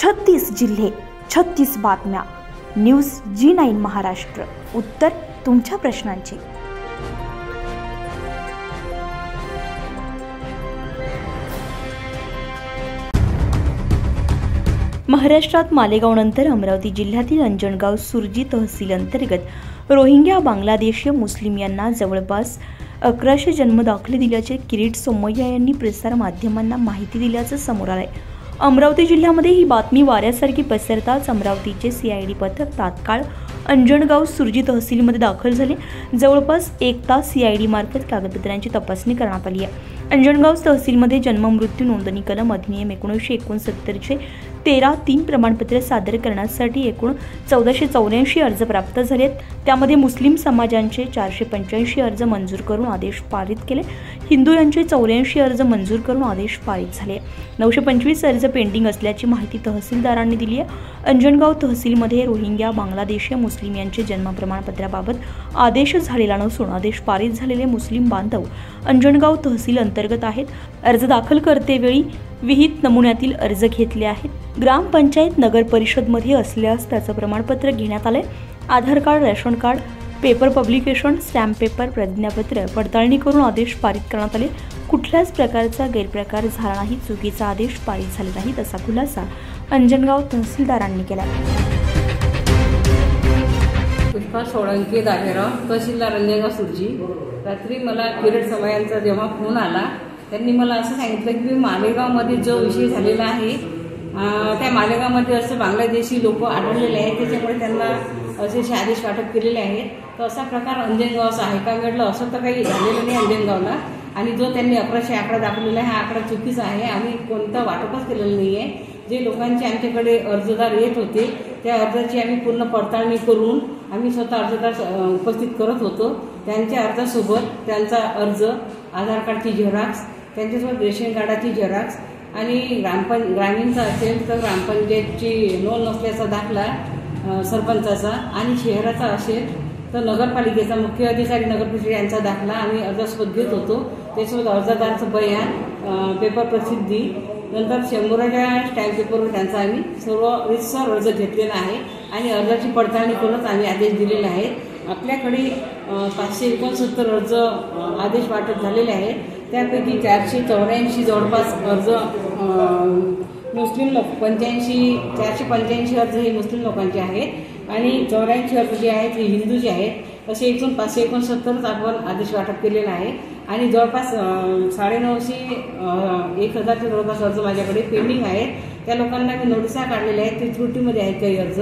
36 जिल्हे 36 बातम्या. News G9 Maharashtra. उत्तर तुमच्या प्रश्नांची. महाराष्ट्रात मालेगावनंतर अमरावती जिल्ह्यातील अंजनगाव सुरजी तहसील अंतर्गत रोहिंग्या बांगलादेशीय मुस्लिम यांना जवळपास 1100 जन्मदाखले दिल्याचे किरीट सोमय्या यांनी प्रसार माध्यमांना माहिती दिल्याचं समोर आलंय. अमरावती जिल्ह्यामध्ये ही बातमी वाऱ्यासारखी पसरताच अमरावतीचे CID पथक तात्काळ अंजनगाव सुरजी तहसीलमध्ये दाखल झाले. जवळपास 1 तास CID मार्फत कागदपत्रांची तपासणी करण्यात आली आहे. अंजनगाव तहसीलमध्ये जन्म मृत्यू नोंदणी कलम अधिनियम 1969चे 13(3) प्रमाणपत्र सादर करण्यासाठी एकूण 1484 अर्ज प्राप्त झालेत. त्यामध्ये मुस्लिम समाजांचे 485 अर्ज मंजूर करून आदेश पारित केले. हिंदू यांचे 84 अर्ज मंजूर करून आदेश पारित झाले. 925 अर्ज पेंडिंग असल्याची माहिती तहसीलदारांनी दिली आहे. अंजनगाव तहसीलमध्ये रोहिंग्या बांगलादेशीय मुस्लिम यांचे जन्म प्रमाणपत्राबाबत आदेश झालेला नसून आदेश पारित झालेले मुस्लिम बांधव अंजनगाव तहसील अंतर्गत आहेत. अर्ज दाखल करतेवेळी विहित नमुन्यातील अर्ज घेतले आहेत. ग्रामपंचायत नगर परिषदमध्ये असल्यास त्याचं प्रमाणपत्र घेण्यात आले. Aadhaar card, ration card, paper publication, stamp paper, प्रतिज्ञापत्र पडताळणी करून आदेश पारित करण्यात आले. कुठल्याच प्रकारचा गैरप्रकार झाला नाही, चुकीचा आदेश पारित झाले नाहीत असा खुलासा अंजनगाव तहसीलदारांनी केला. पुष्पा सोळंकी दागेराव, तहसीलदार अंजनगाव सुरजी. रात्री मला किरीट सोमय्यांचा जेव्हा फोन आला त्यांनी मला असं सांगितलं की मालेगावमध्ये जो विषय झालेला आहे त्या मालेगावमध्ये असं बांगलादेशी लोक आढळलेले आहेत, त्याच्यामुळे त्यांना असे आदेश वाटप केलेले आहेत. तर असा प्रकार अंजनगावचा आहे का म्हटलं, असं तर काही झालेलं नाही अंजनगावला. आणि जो त्यांनी 1100 आकडा दाखवलेला आहे हा आकडा चुकीचा आहे. आम्ही कोणतं वाटपच केलेलं नाही आहे. जे लोकांचे आमच्याकडे अर्जदार येत होते त्या अर्जाची आम्ही पूर्ण पडताळणी करून आम्ही स्वतः अर्जदार उपस्थित करत होतो. त्यांच्या अर्जासोबत त्यांचा अर्ज, आधार कार्डची झेरॉक्स, त्यांच्यासोबत रेशन कार्डाची झेरॉक्स आणि ग्रामीणचा असेल तर ग्रामपंचायतची नोंद नसल्याचा दाखला सरपंचाचा, आणि शहराचा असेल तर नगरपालिकेचा मुख्य अधिकारी नगरपरिषद यांचा दाखला आम्ही अर्जासोबत घेत होतो. त्यासोबत अर्जदाराचं बयान, पेपर प्रसिद्धी, नंतर 100च्या स्टॅम्प पेपरवर त्यांचा आम्ही सर्व रितसर अर्ज घेतलेला आहे आणि अर्जाची पडताळणी करूनच आम्ही आदेश दिलेले आहेत. आपल्याकडे 569 अर्ज आदेश वाटप झालेले आहेत. त्यापैकी 484 जवळपास अर्ज मुस्लिम लोक, 485 अर्ज हे मुस्लिम लोकांचे आहेत आणि 84 अर्ज जे आहेत हे हिंदूचे आहेत. असे एकूण 569 आपण आदेश वाटप केलेला आहे आणि जवळपास 950 1000च्या जवळपास अर्ज माझ्याकडे पेंडिंग आहेत. त्या लोकांना मी नोटिसा काढलेल्या आहेत. ते त्रुटीमध्ये आहेत काही अर्ज,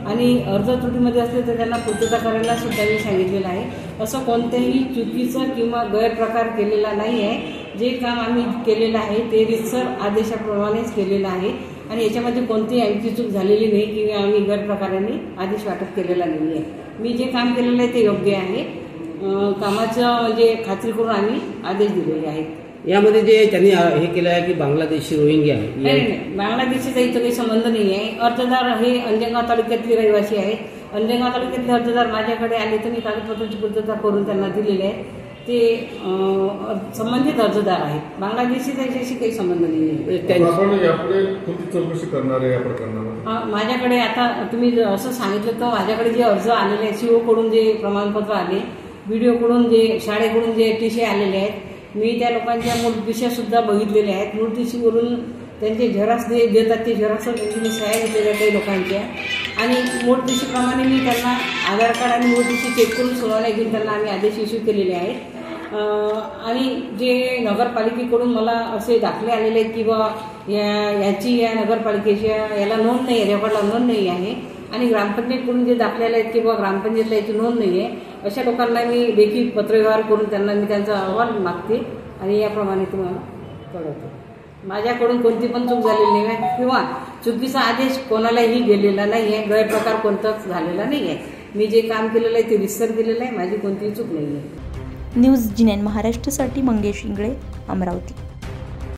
आणि अर्ज त्रुटीमध्ये असले तर त्यांना पूर्तता करायला सुद्धा मी सांगितलेलं आहे. असं कोणत्याही चुकीचं किंवा गैरप्रकार केलेला नाही आहे. जे काम आम्ही केलेलं आहे ते रितसर आदेशाप्रमाणेच केलेलं आहे आणि याच्यामध्ये कोणतीही आमची चूक झालेली नाही किंवा आम्ही गैरप्रकाराने आदेश वाटप केलेला नाही आहे. मी जे काम केलेलं आहे ते योग्य आहे. कामाचं म्हणजे खात्री करून आम्ही आदेश दिलेले आहेत. यामध्ये जे त्यांनी हे केलं आहे की बांगलादेशी रोहिंग्या नाही, बांगलादेशीचा इथं काही संबंध नाही आहे. अर्जदार हे अंजनगाव तालुक्यातले रहिवासी आहेत. अंजनगाव तालुक्यातले अर्जदार माझ्याकडे आले तर मी कागदपत्रांची पूर्तता करून त्यांना दिलेले आहे. ते संबंधित अर्जदार आहेत. बांगलादेशीचा याच्याशी काही संबंध नाही आहे. चौकशी करणार आहे या प्रकरणावर? माझ्याकडे आता तुम्ही असं सांगितलं तर माझ्याकडे जे अर्ज आलेले आहेत, CO कडून जे प्रमाणपत्र आले, BDO कडून जे, शाळेकडून जे TC आलेले आहेत, मी त्या लोकांच्या मूळ दिशा सुद्धा बघितलेल्या आहेत. मूळ TCवरून त्यांचे झेरॉक्स देतात, ते झेरॉक्स त्यांची मी सह्या घेतलेल्या काही लोकांच्या, आणि मूळ TCप्रमाणे मी त्यांना आधार कार्ड आणि मूळ TC चेक करून सोडवण्या घेऊन त्यांना आम्ही आदेश इश्यू केलेले आहेत. आणि जे नगरपालिकेकडून मला असे दाखले आलेले आहेत की बा याची या नगरपालिकेच्या याला नोंद नाही आहे, रेकॉर्डला नोंद नाही आहे, आणि ग्रामपंचायतकडून जे दाखले आले आहेत की बा ग्रामपंचायतला याची नोंद नाही आहे, अशा लोकांना मी लेखी पत्रव्यवहार करून त्यांना मी त्यांचा अहवाल मागते आणि याप्रमाणे तुम्हाला कळवतो. माझ्याकडून कोणती पण चूक झालेली नाही आहे किंवा चुकीचा आदेश कोणालाही गेलेला नाही आहे, गैरप्रकार कोणताच झालेला नाही आहे. मी जे काम केलेलं आहे ते रितसर केलेलं आहे, माझी कोणतीही चूक नाही आहे. न्यूज G9 महाराष्ट्रासाठी मंगेश इंगळे, अमरावती.